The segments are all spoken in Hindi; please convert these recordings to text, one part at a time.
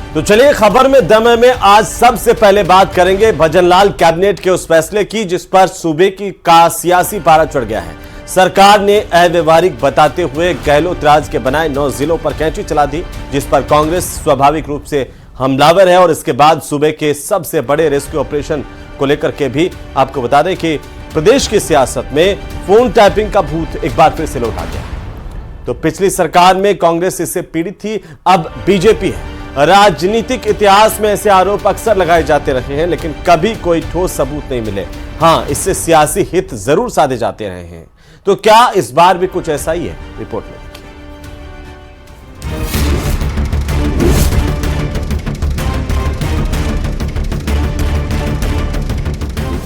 तो चलिए खबर में दम है में आज सबसे पहले बात करेंगे भजनलाल कैबिनेट के उस फैसले की जिस पर सूबे का सियासी पारा चढ़ गया है। सरकार ने अव्यवहारिक बताते हुए गहलोत राज के बनाए 9 जिलों पर कैंची चला दी, जिस पर कांग्रेस स्वाभाविक रूप से हमलावर है। और इसके बाद सूबे के सबसे बड़े रेस्क्यू ऑपरेशन को लेकर के भी आपको बता दें कि प्रदेश की सियासत में फोन टैपिंग का भूत एक बार फिर से लौटा गया। तो पिछली सरकार में कांग्रेस इससे पीड़ित थी, अब बीजेपी है। राजनीतिक इतिहास में ऐसे आरोप अक्सर लगाए जाते रहे हैं, लेकिन कभी कोई ठोस सबूत नहीं मिले। हाँ, इससे सियासी हित जरूर साधे जाते रहे हैं। तो क्या इस बार भी कुछ ऐसा ही है? रिपोर्ट में देखिए।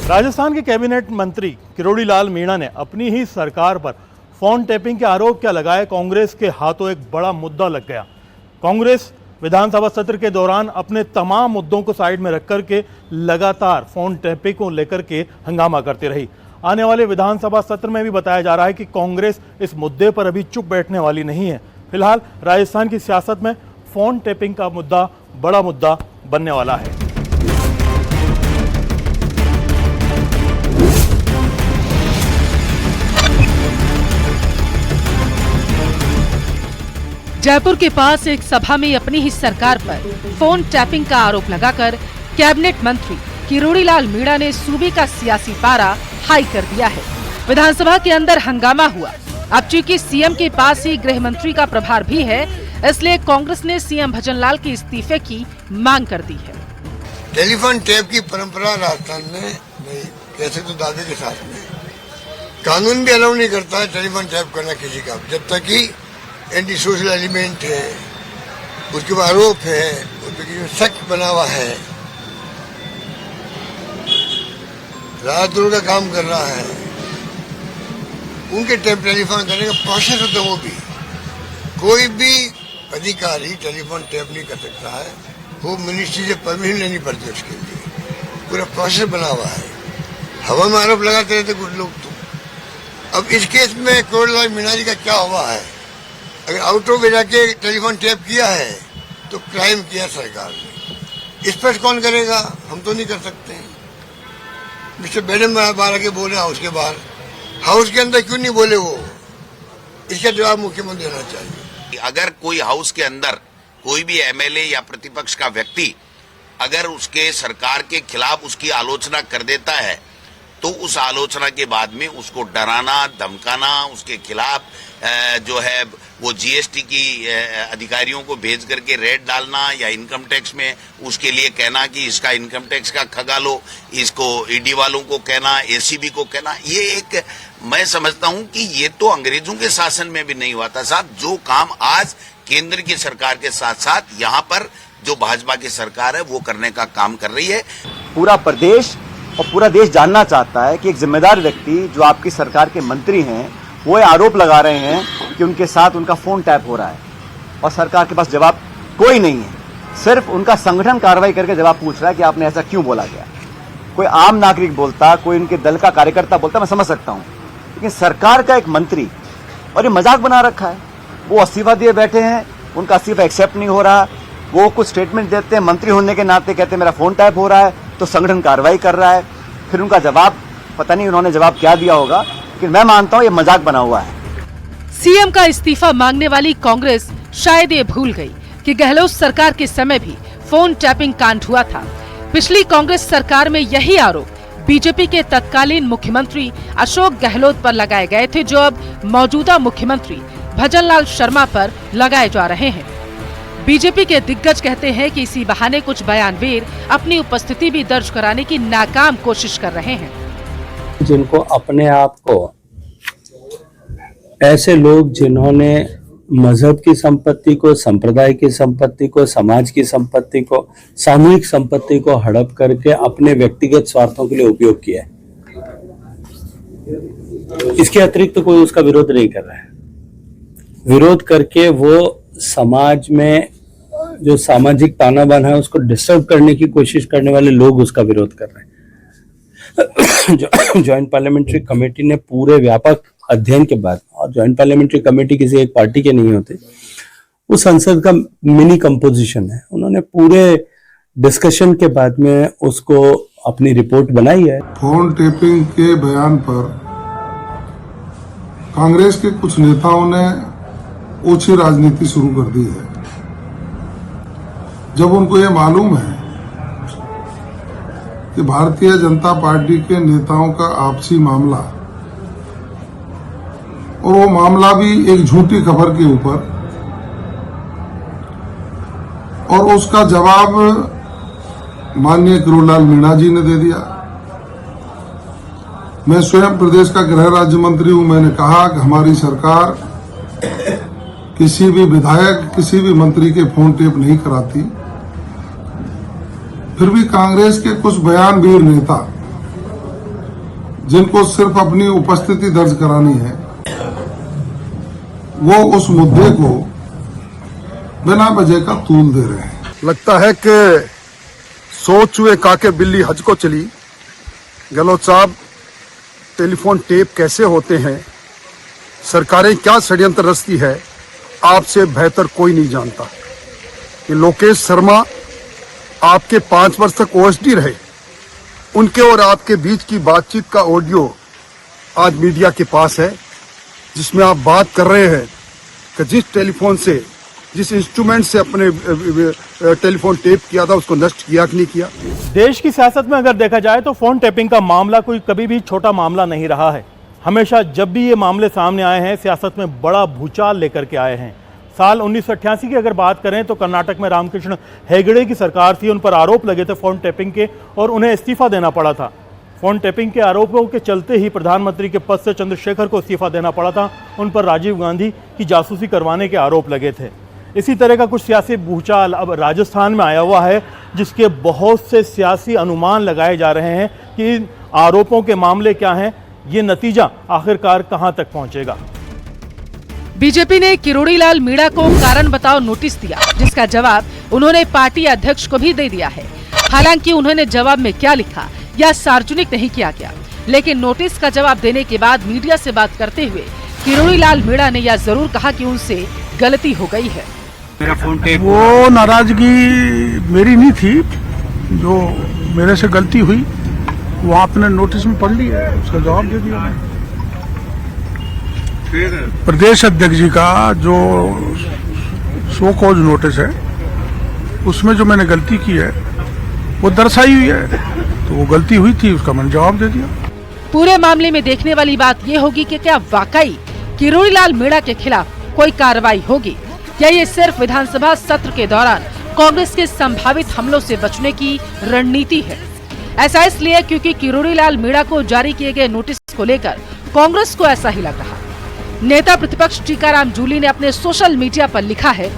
राजस्थान के कैबिनेट मंत्री किरोड़ी लाल मीणा ने अपनी ही सरकार पर फोन टैपिंग के आरोप क्या लगाए, कांग्रेस के हाथों एक बड़ा मुद्दा लग गया। कांग्रेस विधानसभा सत्र के दौरान अपने तमाम मुद्दों को साइड में रखकर के लगातार फोन टैपिंग को लेकर के हंगामा करती रही। आने वाले विधानसभा सत्र में भी बताया जा रहा है कि कांग्रेस इस मुद्दे पर अभी चुप बैठने वाली नहीं है। फिलहाल राजस्थान की सियासत में फोन टैपिंग का मुद्दा बड़ा मुद्दा बनने वाला है। जयपुर के पास एक सभा में अपनी ही सरकार पर फोन टैपिंग का आरोप लगाकर कैबिनेट मंत्री किरोड़ी लाल मीणा ने सूबे का सियासी पारा हाई कर दिया है। विधानसभा के अंदर हंगामा हुआ। अब चूंकि सीएम के पास ही गृह मंत्री का प्रभार भी है, इसलिए कांग्रेस ने सीएम भजनलाल के इस्तीफे की मांग कर दी है। टेलीफोन टैप की परंपरा राजस्थान में नहीं, कैसे तो दादे के साथ में कानून भी अलाउ नहीं करता है टेलीफोन टैप करना किसी का, जब तक कि एंटी सोशल एलिमेंट है, उसके बाद आरोप है, उसके शक बना हुआ है, रात दिन का काम कर रहा है, उनके टेलीफोन करने का प्रोसेस होता है। वो भी कोई भी अधिकारी टेलीफोन टैप नहीं कर सकता है, वो मिनिस्ट्री से परमिशन लेनी पड़ती है उसके लिए, पूरा प्रोसेस बना हुआ है। हवा में आरोप लगाते रहते कुछ लोग। तो अब इस केस में किरोड़ी लाल मीणा जी का क्या हुआ है? अगर आउट ऑफ एरिया के टेलीफोन टैप किया है तो क्राइम किया सरकार ने। इस पर कौन करेगा? हम तो नहीं कर सकते हैं। मिस्टर मैडम बाहर आके बोले हाउस के बाहर, हाउस के अंदर क्यों नहीं बोले वो? इसका जवाब मुख्यमंत्री देना चाहिए। अगर कोई हाउस के अंदर कोई भी एमएलए या प्रतिपक्ष का व्यक्ति अगर उसके सरकार के खिलाफ उसकी आलोचना कर देता है तो उस आलोचना के बाद में उसको डराना, धमकाना, उसके खिलाफ जो है वो जीएसटी की अधिकारियों को भेज करके रेड डालना या इनकम टैक्स में उसके लिए कहना कि इसका इनकम टैक्स का खगालो, इसको ईडी वालों को कहना, एसीबी को कहना, ये एक मैं समझता हूं कि ये तो अंग्रेजों के शासन में भी नहीं हुआ था साहब। जो काम आज केंद्र की सरकार के साथ साथ यहाँ पर जो भाजपा की सरकार है वो करने का काम कर रही है। पूरा प्रदेश और पूरा देश जानना चाहता है कि एक जिम्मेदार व्यक्ति जो आपकी सरकार के मंत्री हैं वो आरोप लगा रहे हैं कि उनके साथ उनका फोन टैप हो रहा है और सरकार के पास जवाब कोई नहीं है। सिर्फ उनका संगठन कार्रवाई करके जवाब पूछ रहा है कि आपने ऐसा क्यों बोला गया। कोई आम नागरिक बोलता, कोई उनके दल का कार्यकर्ता बोलता, मैं समझ सकता हूं, लेकिन सरकार का एक मंत्री और ये मजाक बना रखा है। वो इस्तीफा दिए बैठे हैं, उनका इस्तीफा एक्सेप्ट नहीं हो रहा। वो कुछ स्टेटमेंट देते हैं, मंत्री होने के नाते कहते हैं मेरा फोन टैप हो रहा है, तो संगठन कार्रवाई कर रहा है। फिर उनका जवाब पता नहीं उन्होंने जवाब क्या दिया होगा, लेकिन मैं मानता हूं ये मजाक बना हुआ है। सीएम का इस्तीफा मांगने वाली कांग्रेस शायद ये भूल गई कि गहलोत सरकार के समय भी फोन टैपिंग कांड हुआ था। पिछली कांग्रेस सरकार में यही आरोप बीजेपी के तत्कालीन मुख्यमंत्री अशोक गहलोत पर लगाए गए थे, जो अब मौजूदा मुख्यमंत्री भजनलाल शर्मा पर लगाए जा रहे हैं। बीजेपी के दिग्गज कहते हैं कि इसी बहाने कुछ बयानवीर अपनी उपस्थिति भी दर्ज कराने की नाकाम कोशिश कर रहे हैं। जिनको अपने आप को ऐसे लोग जिन्होंने मजहब की संपत्ति को, संप्रदाय की संपत्ति को, समाज की संपत्ति को, सामूहिक संपत्ति को हड़प करके अपने व्यक्तिगत स्वार्थों के लिए उपयोग किया है, इसके अतिरिक्त तो कोई उसका विरोध नहीं कर रहा है। विरोध करके वो समाज में जो सामाजिक ताना बाना है उसको डिस्टर्ब करने की कोशिश करने वाले लोग उसका विरोध कर रहे हैं। ज्वाइंट पार्लियामेंट्री कमेटी ने पूरे व्यापक अध्ययन के बाद, और ज्वाइंट पार्लियामेंट्री कमेटी किसी एक पार्टी के नहीं होते, वो संसद का मिनी कंपोजिशन है। उन्होंने पूरे डिस्कशन के बाद में उसको अपनी रिपोर्ट बनाई है। फोन टेपिंग के बयान पर कांग्रेस के कुछ नेताओं ने ओछी राजनीति शुरू कर दी है। जब उनको ये मालूम है कि भारतीय जनता पार्टी के नेताओं का आपसी मामला, और वो मामला भी एक झूठी खबर के ऊपर, और उसका जवाब माननीय किरोड़ीलाल मीणा जी ने दे दिया। मैं स्वयं प्रदेश का गृह राज्य मंत्री हूं। मैंने कहा कि हमारी सरकार किसी भी विधायक, किसी भी मंत्री के फोन टेप नहीं कराती। फिर भी कांग्रेस के कुछ बयानवीर नेता, जिनको सिर्फ अपनी उपस्थिति दर्ज करानी है, वो उस मुद्दे को बिना वजह का तूल दे रहे हैं। लगता है कि सो चूहे काके बिल्ली हज को चली। गहलोत साहब, टेलीफोन टेप कैसे होते हैं, सरकारें क्या षड्यंत्र रचती है, आपसे बेहतर कोई नहीं जानता। ये लोकेश शर्मा आपके 5 वर्ष तक ओएसडी रहे, उनके और आपके बीच की बातचीत का ऑडियो आज मीडिया के पास है, जिसमें आप बात कर रहे हैं कि जिस टेलीफोन से, जिस इंस्ट्रूमेंट से अपने टेलीफोन टेप किया था, उसको नष्ट किया कि नहीं किया। देश की सियासत में अगर देखा जाए तो फोन टैपिंग का मामला कोई कभी भी छोटा मामला नहीं रहा है। हमेशा जब भी ये मामले सामने आए हैं, सियासत में बड़ा भूचाल लेकर के आए हैं। साल 1988 की अगर बात करें तो कर्नाटक में रामकृष्ण हेगड़े की सरकार थी, उन पर आरोप लगे थे फोन टैपिंग के, और उन्हें इस्तीफा देना पड़ा था। फोन टैपिंग के आरोपों के चलते ही प्रधानमंत्री के पद से चंद्रशेखर को इस्तीफा देना पड़ा था। उन पर राजीव गांधी की जासूसी करवाने के आरोप लगे थे। इसी तरह का कुछ सियासी भूचाल अब राजस्थान में आया हुआ है, जिसके बहुत से सियासी अनुमान लगाए जा रहे हैं कि इन आरोपों के मामले क्या हैं, ये नतीजा आखिरकार कहां तक पहुंचेगा। बीजेपी ने किरोड़ीलाल मीणा को कारण बताओ नोटिस दिया, जिसका जवाब उन्होंने पार्टी अध्यक्ष को भी दे दिया है। हालांकि उन्होंने जवाब में क्या लिखा या सार्वजनिक नहीं किया गया, लेकिन नोटिस का जवाब देने के बाद मीडिया से बात करते हुए किरोड़ीलाल मीणा ने यह जरूर कहा कि उनसे गलती हो गई है। वो नाराजगी मेरी नहीं थी, जो मेरे से गलती हुई वो आपने नोटिस में पढ़ लिया है, उसका जवाब दे दिया। प्रदेश अध्यक्ष जी का जो शो कॉज नोटिस है, उसमें जो मैंने गलती की है वो दर्शाई हुई है, तो वो गलती हुई थी, उसका मैंने जवाब दे दिया। पूरे मामले में देखने वाली बात ये होगी कि क्या वाकई किरोड़ीलाल मीणा के खिलाफ कोई कार्रवाई होगी, या ये सिर्फ विधानसभा सत्र के दौरान कांग्रेस के संभावित हमलों से बचने की रणनीति है। ऐसा इसलिए क्योंकि किरोड़ीलाल मीणा को जारी किए गए नोटिस को लेकर कांग्रेस को ऐसा ही लग रहा। नेता प्रतिपक्ष टीकाराम जूली ने अपने सोशल मीडिया पर लिखा है,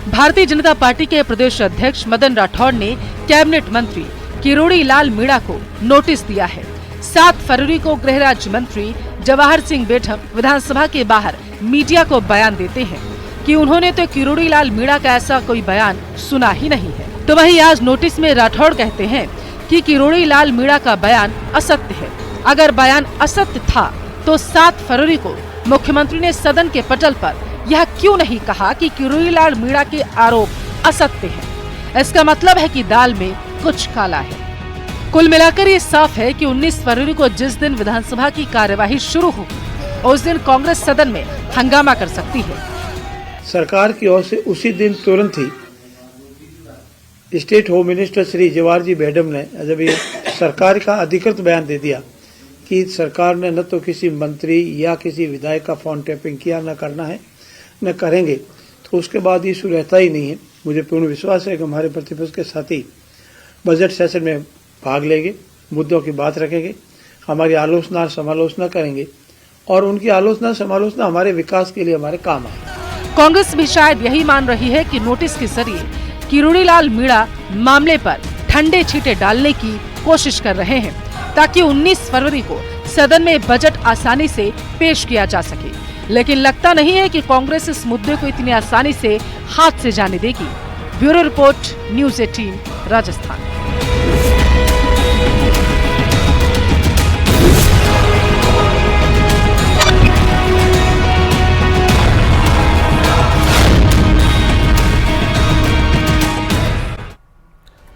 भारतीय जनता पार्टी के प्रदेश अध्यक्ष मदन राठौड़ ने कैबिनेट मंत्री किरोड़ीलाल मीणा को नोटिस दिया है। 7 फरवरी को गृह राज्य मंत्री जवाहर सिंह बेठम विधानसभा के बाहर मीडिया को बयान देते हैं कि उन्होंने तो किरोड़ीलाल मीणा का ऐसा कोई बयान सुना ही नहीं है। तो वहीं आज नोटिस में राठौड़ कहते हैं कि किरोड़ीलाल मीणा का बयान असत्य है। अगर बयान असत्य था तो 7 फरवरी को मुख्यमंत्री ने सदन के पटल पर यह क्यों नहीं कहा कि किरोड़ीलाल मीणा के आरोप असत्य हैं? इसका मतलब है कि दाल में कुछ काला है। कुल मिलाकर ये साफ है कि 19 फरवरी को जिस दिन विधानसभा की कार्यवाही शुरू होगी, उस दिन कांग्रेस सदन में हंगामा कर सकती है। सरकार की ओर से उसी दिन तुरंत ही state home minister Shri Jawahar ji Bedham ने जब ये सरकार का अधिकृत बयान दे दिया कि सरकार ने न तो किसी मंत्री या किसी विधायक का फोन टैपिंग किया, न करना है, न करेंगे, तो उसके बाद इशू रहता ही नहीं है। मुझे पूर्ण विश्वास है कि हमारे प्रतिपक्ष के साथी बजट सेशन में भाग लेंगे, मुद्दों की बात रखेंगे, हमारी आलोचना और समालोचना करेंगे, और उनकी आलोचना समालोचना हमारे विकास के लिए हमारे काम आए। कांग्रेस भी शायद यही मान रही है कि नोटिस के जरिए किरोड़ीलाल मीणा मामले पर ठंडे छींटे डालने की कोशिश कर रहे हैं, ताकि 19 फरवरी को सदन में बजट आसानी से पेश किया जा सके। लेकिन लगता नहीं है कि कांग्रेस इस मुद्दे को इतनी आसानी से हाथ से जाने देगी। Bureau report, news 18 Rajasthan.